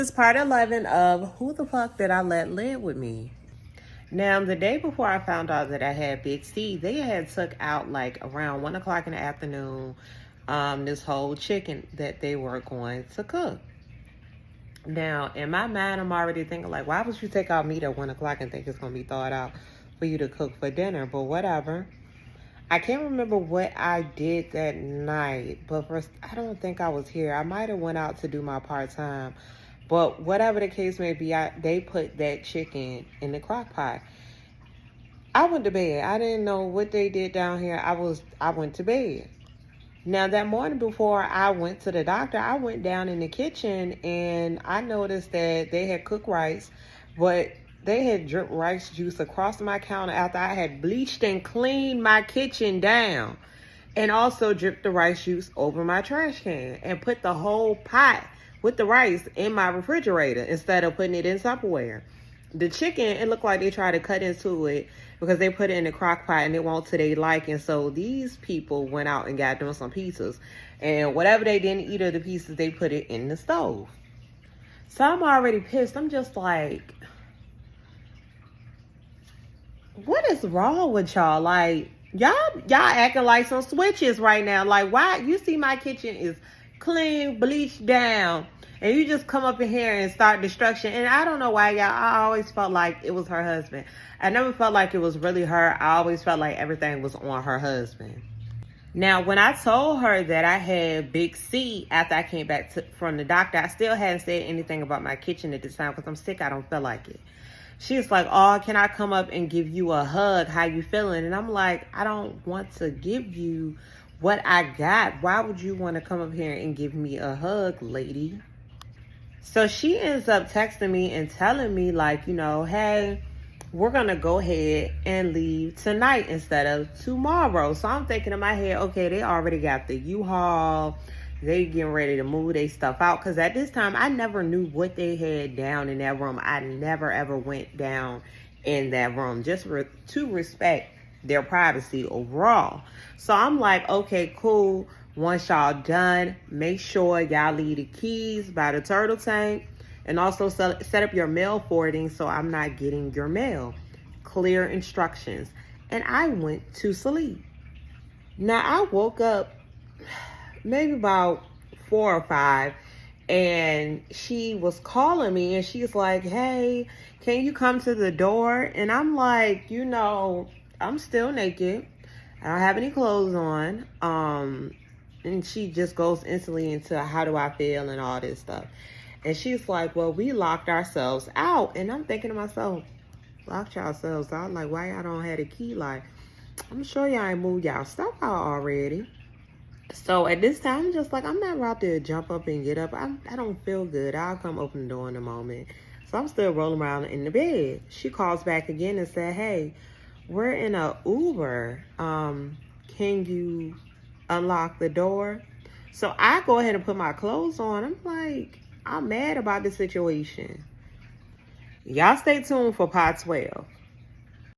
This is part 11 of Who the Fuck Did I Let Live With Me? Now, the day before I found out that I had Big C, they had took out like around 1 o'clock in the afternoon this whole chicken that they were going to cook. Now, in my mind, I'm already thinking like, why would you take out meat at 1 o'clock and think it's going to be thawed out for you to cook for dinner? But whatever. I can't remember what I did that night, but first, I don't think I was here. I might have went out to do my part-time. But whatever the case may be, they put that chicken in the crock pot. I went to bed. I didn't know what they did down here. I went to bed. Now, that morning before I went to the doctor, I went down in the kitchen and I noticed that they had cooked rice, but they had dripped rice juice across my counter after I had bleached and cleaned my kitchen down. And also dripped the rice juice over my trash can and put the whole pot with the rice in my refrigerator instead of putting it in Tupperware. The chicken, it looked like they tried to cut into it because they put it in the crock pot and it won't to their liking. So these people went out and got them some pizzas. And whatever they didn't eat of the pieces, they put it in the stove. So I'm already pissed. I'm just like, what is wrong with y'all? Like, y'all acting like some switches right now. Like, why? You see my kitchen is clean, bleached down, and you just come up in here and start destruction. And I don't know why, y'all. I always felt like it was her husband. I never felt like it was really her. I always felt like everything was on her husband. Now, when I told her that I had Big C after I came back from the doctor, I still hadn't said anything about my kitchen at this time because I'm sick. I don't feel like it. She's like, oh, can I come up and give you a hug? How you feeling? And I'm like, I don't want to give you what I got. Why would you want to come up here and give me a hug, lady? So she ends up texting me and telling me like, you know, hey, we're going to go ahead and leave tonight instead of tomorrow. So I'm thinking in my head, okay, they already got the U-Haul. They getting ready to move their stuff out. Because at this time, I never knew what they had down in that room. I never, ever went down in that room. Just to respect their privacy overall. So I'm like, okay, cool. Once y'all done, make sure y'all leave the keys by the turtle tank. And also set up your mail forwarding so I'm not getting your mail. Clear instructions. And I went to sleep. Now, I woke up maybe about 4 or 5, and she was calling me, and she's like, hey, can you come to the door? And I'm like, you know, I'm still naked. I don't have any clothes on. And she just goes instantly into how do I feel and all this stuff. And she's like, well, we locked ourselves out. And I'm thinking to myself, locked yourselves out? Like, why y'all don't have a key? Like, I'm sure y'all ain't moved y'all stuff out already. So at this time, I'm just like, I'm not about to jump up and get up. I don't feel good. I'll come open the door in a moment. So I'm still rolling around in the bed. She calls back again and said, hey, we're in a Uber. Can you unlock the door? So I go ahead and put my clothes on. I'm like, I'm mad about the situation. Y'all stay tuned for part 12.